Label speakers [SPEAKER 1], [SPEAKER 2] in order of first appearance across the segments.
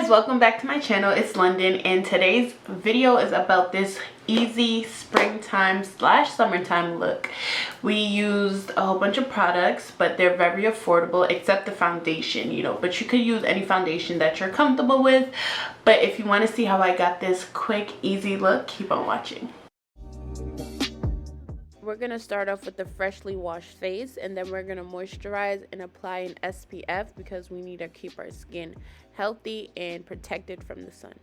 [SPEAKER 1] guys, welcome back to my channel. It's London, and today's video is about this easy springtime slash summertime look. We used a whole bunch of products, but they're very affordable except the foundation, but you could use any foundation that you're comfortable with. But if you want to see how I got this quick easy look, keep on watching. We're going to start off with the freshly washed face, and then we're going to moisturize and apply an SPF because we need to keep our skin healthy and protected from the sun.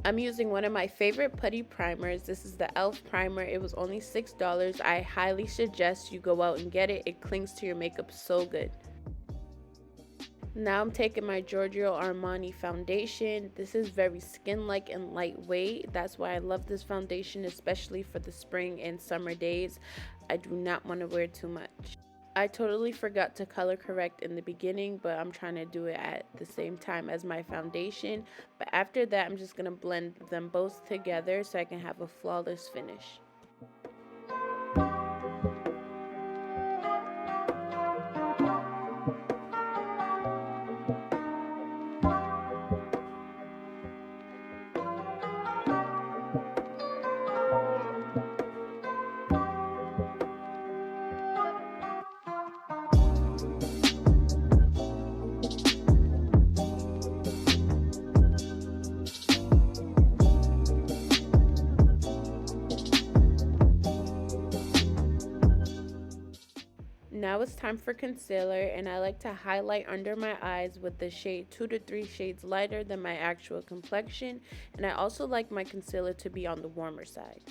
[SPEAKER 1] I'm using one of my favorite putty primers. This is the e.l.f. primer. It was only $6. I highly suggest you go out and get it. It clings to your makeup so good. Now I'm taking my Georgio Armani foundation. This is very skin-like and lightweight. That's why I love this foundation, especially for the spring and summer days. I do not want to wear too much. I totally forgot to color correct in the beginning, but I'm trying to do it at the same time as my foundation. But after that, I'm just going to blend them both together so I can have a flawless finish. Now it's time for concealer, and I like to highlight under my eyes with the shade 2 to 3 shades lighter than my actual complexion, and I also like my concealer to be on the warmer side.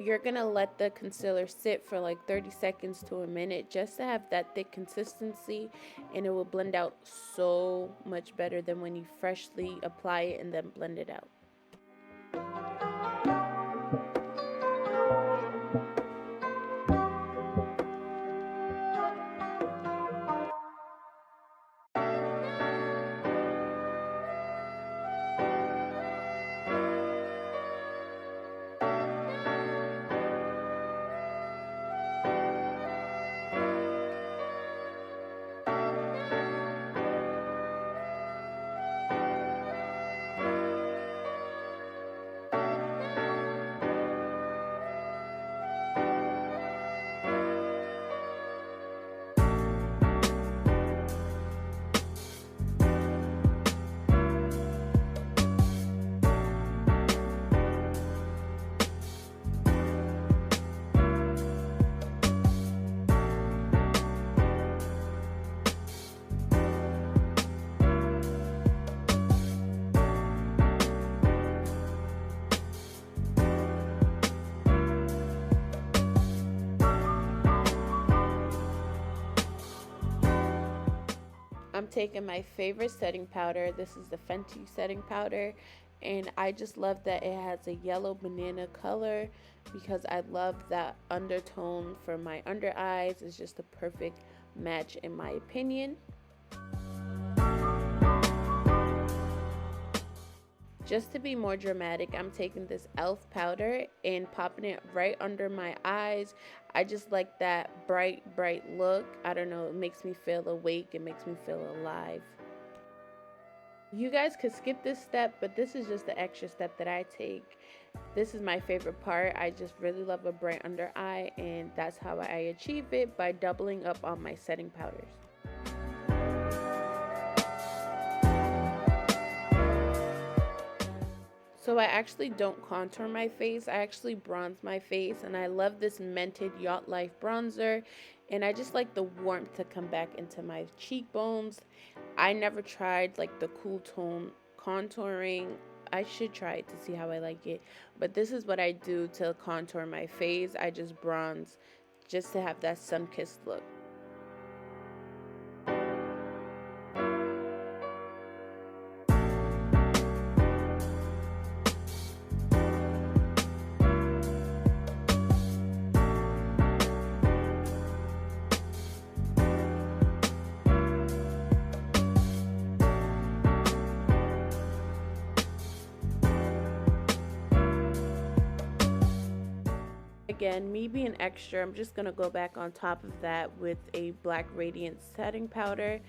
[SPEAKER 1] You're gonna let the concealer sit for like 30 seconds to a minute just to have that thick consistency, and it will blend out so much better than when you freshly apply it and then blend it out. I'm taking my favorite setting powder. This is the Fenty setting powder, and I just love that it has a yellow banana color because I love that undertone for my under eyes. It's just a perfect match in my opinion. Just to be more dramatic, I'm taking this e.l.f. powder and popping it right under my eyes. I just like that bright look. I don't know, it makes me feel awake. It makes me feel alive. You guys could skip this step, but this is just the extra step that I take. This is my favorite part. I just really love a bright under eye, and that's how I achieve it, by doubling up on my setting powders. So I actually don't contour my face, I actually bronze my face, and I love this Mented Yacht Life bronzer, and I just like the warmth to come back into my cheekbones. I never tried like the cool tone contouring. I should try it to see how I like it, but this is what I do to contour my face. I just bronze just to have that sun-kissed look. Again, me being extra, I'm just going to go back on top of that with a black radiance setting powder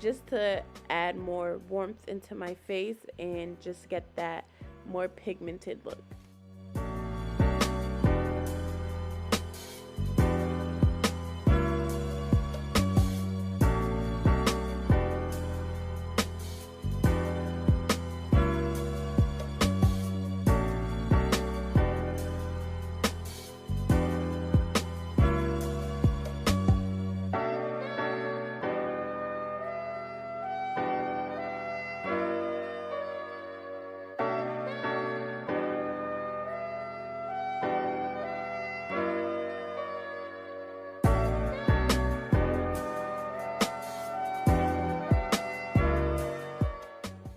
[SPEAKER 1] just to add more warmth into my face and just get that more pigmented look.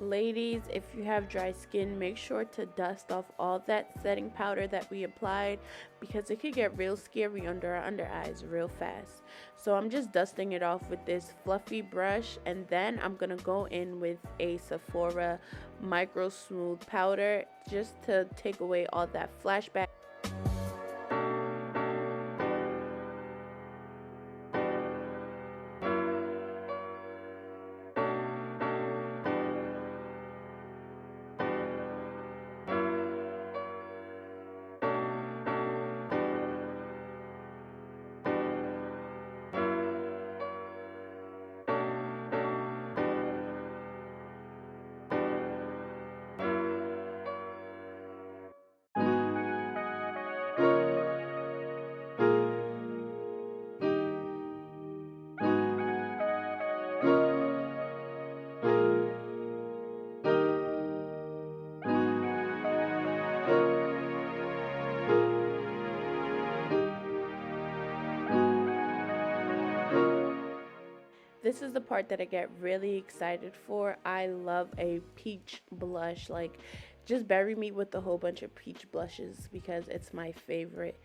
[SPEAKER 1] Ladies, if you have dry skin, make sure to dust off all that setting powder that we applied because it could get real scary under our under eyes real fast. So I'm just dusting it off with this fluffy brush, and then I'm gonna go in with a Sephora micro smooth powder just to take away all that flashback. This is the part that I get really excited for. I love a peach blush. Like, just bury me with a whole bunch of peach blushes because it's my favorite.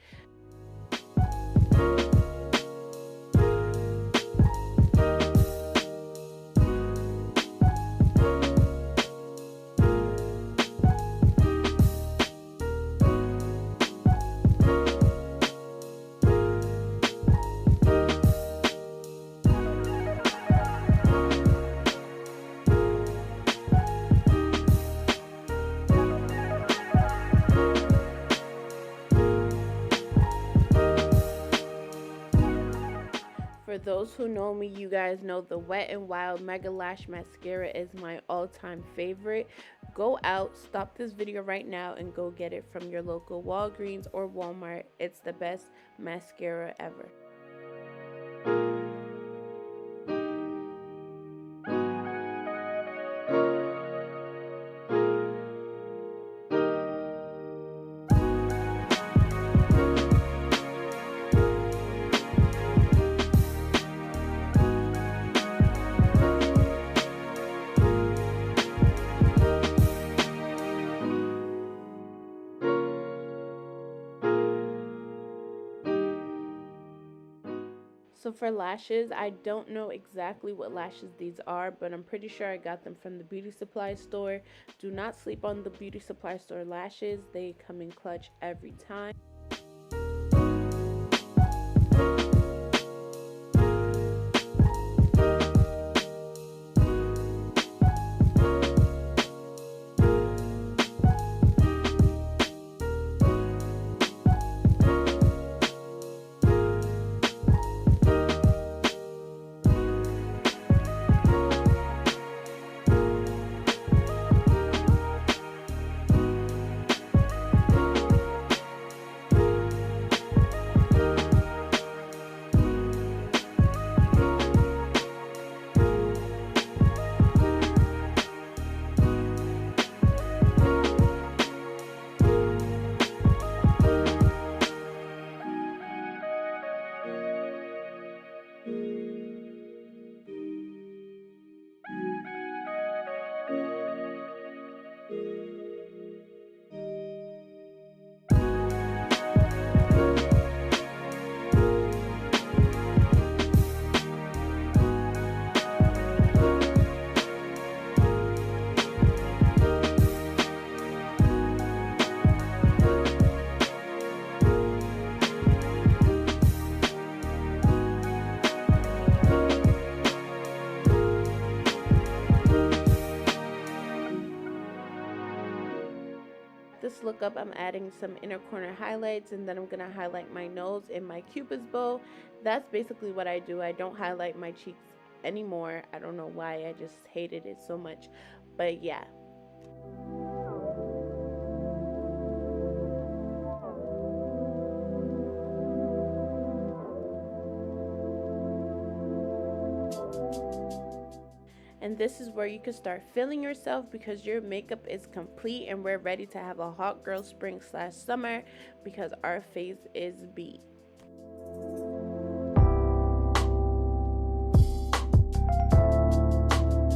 [SPEAKER 1] For those who know me, you guys know the Wet n Wild Mega Lash Mascara is my all-time favorite. Go out, stop this video right now, and go get it from your local Walgreens or Walmart. It's the best mascara ever. So for lashes, I don't know exactly what lashes these are, but I'm pretty sure I got them from the beauty supply store. Do not sleep on the beauty supply store lashes. They come in clutch every time. this look up, I'm adding some inner corner highlights, and then I'm gonna highlight my nose and my cupid's bow. That's basically what I do. I don't highlight my cheeks anymore. I don't know why, I just hated it so much, but yeah. And this is where you can start feeling yourself, because your makeup is complete and we're ready to have a hot girl spring / summer, because our face is beat.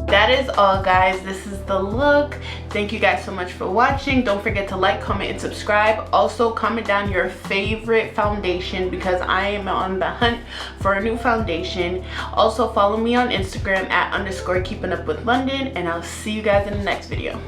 [SPEAKER 1] That is all, guys. This is the look. Thank you guys so much for watching. Don't forget to like, comment, and subscribe. Also comment down your favorite foundation, because I am on the hunt for a new foundation. Also follow me on Instagram at _keepingupwithlondon, and I'll see you guys in the next video.